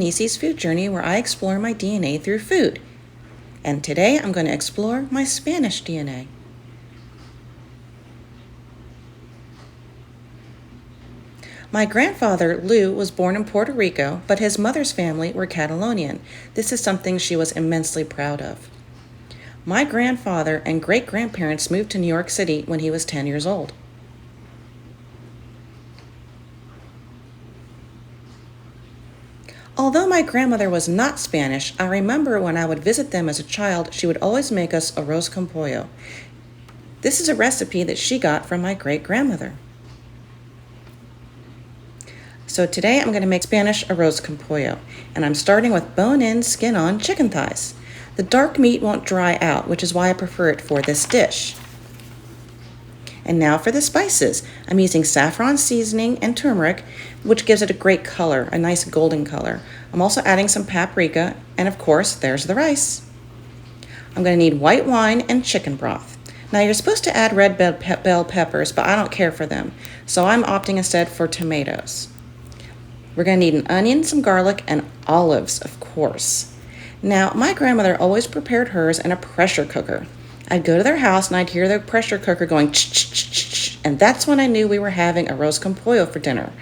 Nisi's Food Journey, where I explore my DNA through food. And today I'm going to explore my Spanish DNA. My grandfather, Lou, was born in Puerto Rico, but his mother's family were Catalonian. This is something she was immensely proud of. My grandfather and great-grandparents moved to New York City when he was 10 years old. Although my grandmother was not Spanish, I remember when I would visit them as a child, she would always make us arroz con pollo. This is a recipe that she got from my great-grandmother. So today I'm going to make Spanish arroz con pollo, and I'm starting with bone-in, skin-on chicken thighs. The dark meat won't dry out, which is why I prefer it for this dish. And now for the spices. I'm using saffron seasoning and turmeric, which gives it a great color, a nice golden color. I'm also adding some paprika, and of course, there's the rice. I'm going to need white wine and chicken broth. Now you're supposed to add red bell peppers, but I don't care for them, so I'm opting instead for tomatoes. We're going to need an onion, some garlic, and olives, of course. Now, my grandmother always prepared hers in a pressure cooker. I'd go to their house and I'd hear the pressure cooker going ch-ch-ch-ch-ch, and that's when I knew we were having arroz con pollo for dinner.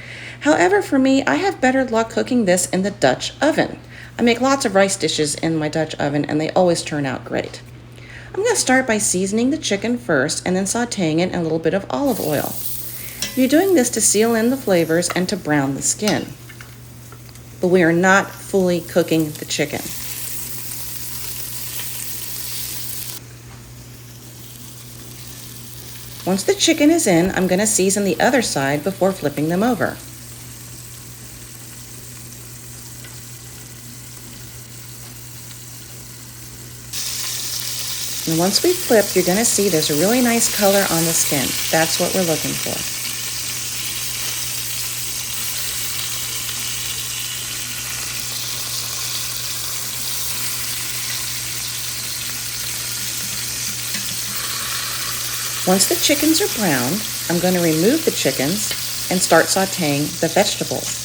However, for me, I have better luck cooking this in the Dutch oven. I make lots of rice dishes in my Dutch oven, and they always turn out great. I'm going to start by seasoning the chicken first and then sauteing it in a little bit of olive oil. You're doing this to seal in the flavors and to brown the skin. But we are not fully cooking the chicken. Once the chicken is in, I'm going to season the other side before flipping them over. And once we flip, you're going to see there's a really nice color on the skin. That's what we're looking for. Once the chickens are browned, I'm going to remove the chickens and start sauteing the vegetables.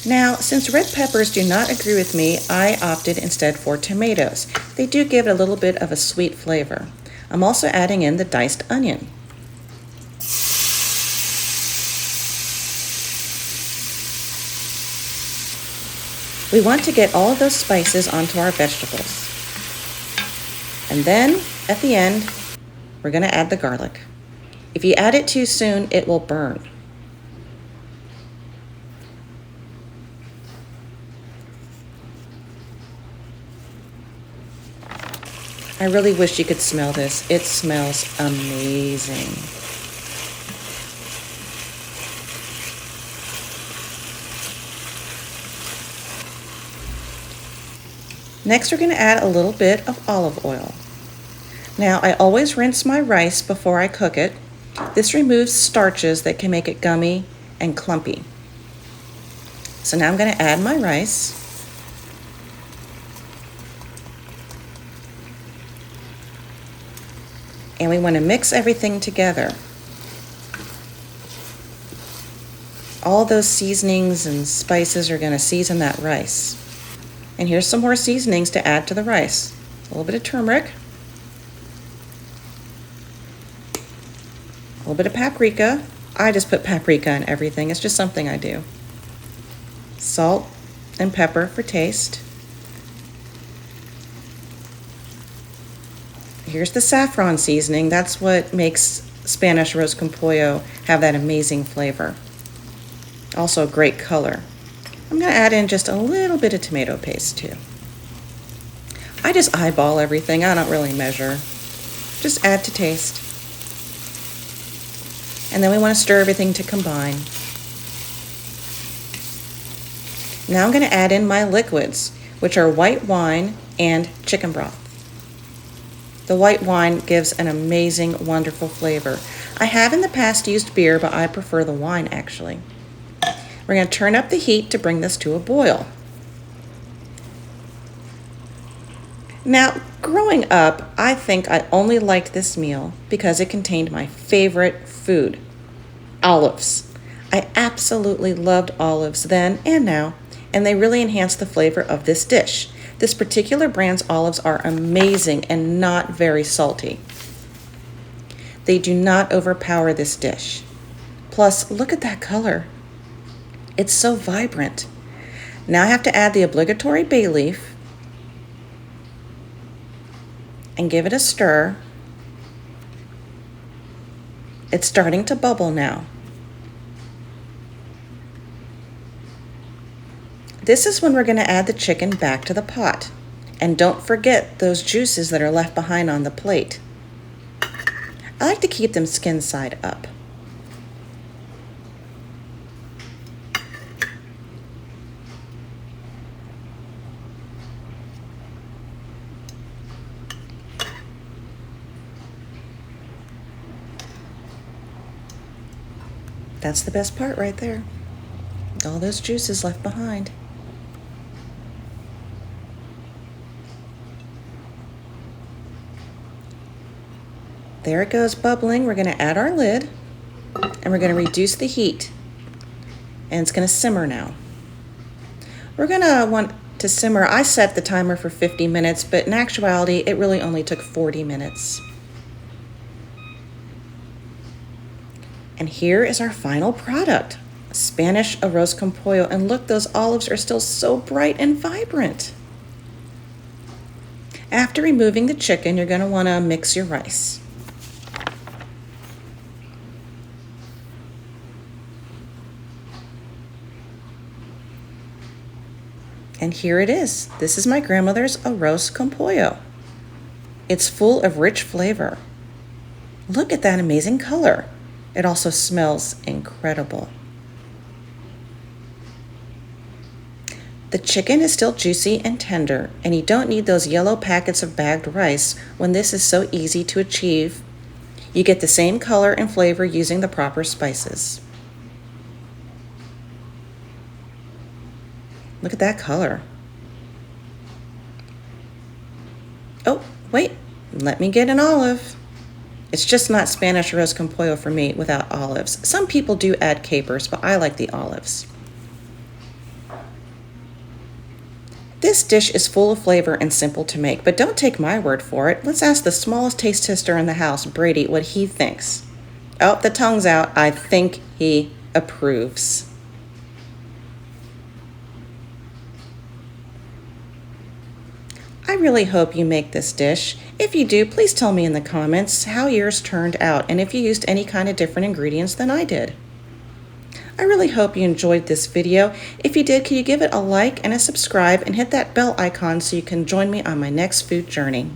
Now, since red peppers do not agree with me, I opted instead for tomatoes. They do give it a little bit of a sweet flavor. I'm also adding in the diced onion. We want to get all of those spices onto our vegetables. And then, at the end, we're going to add the garlic. If you add it too soon, it will burn. I really wish you could smell this. It smells amazing. Next, we're going to add a little bit of olive oil. Now, I always rinse my rice before I cook it. This removes starches that can make it gummy and clumpy. So now I'm going to add my rice. And we want to mix everything together. All those seasonings and spices are going to season that rice. And here's some more seasonings to add to the rice. A little bit of turmeric, a little bit of paprika. I just put paprika in everything. It's just something I do. Salt and pepper for taste. Here's the saffron seasoning. That's what makes Spanish arroz con pollo have that amazing flavor. Also a great color. I'm going to add in just a little bit of tomato paste too. I just eyeball everything. I don't really measure. Just add to taste. And then we want to stir everything to combine. Now I'm going to add in my liquids, which are white wine and chicken broth. The white wine gives an amazing, wonderful flavor. I have in the past used beer, but I prefer the wine actually. We're going to turn up the heat to bring this to a boil. Now, growing up, I think I only liked this meal because it contained my favorite food, olives. I absolutely loved olives then and now, and they really enhance the flavor of this dish. This particular brand's olives are amazing and not very salty. They do not overpower this dish. Plus, look at that color. It's so vibrant. Now I have to add the obligatory bay leaf and give it a stir. It's starting to bubble now. This is when we're going to add the chicken back to the pot. And don't forget those juices that are left behind on the plate. I like to keep them skin side up. That's the best part right there. All those juices left behind. There it goes bubbling. We're going to add our lid and we're going to reduce the heat. And it's going to simmer now. We're going to want to simmer. I set the timer for 50 minutes, but in actuality, it really only took 40 minutes. And here is our final product, Spanish arroz con pollo. And look, those olives are still so bright and vibrant. After removing the chicken, you're going to want to mix your rice. And here it is. This is my grandmother's arroz con pollo. It's full of rich flavor. Look at that amazing color. It also smells incredible. The chicken is still juicy and tender, and you don't need those yellow packets of bagged rice when this is so easy to achieve. You get the same color and flavor using the proper spices. Look at that color. Oh, wait, let me get an olive. It's just not Spanish arroz con pollo for me without olives. Some people do add capers, but I like the olives. This dish is full of flavor and simple to make, but don't take my word for it. Let's ask the smallest taste tester in the house, Brady, what he thinks. Oh, the tongue's out. I think he approves. I really hope you make this dish. If you do, please tell me in the comments how yours turned out and if you used any kind of different ingredients than I did. I really hope you enjoyed this video. If you did, can you give it a like and a subscribe and hit that bell icon so you can join me on my next food journey.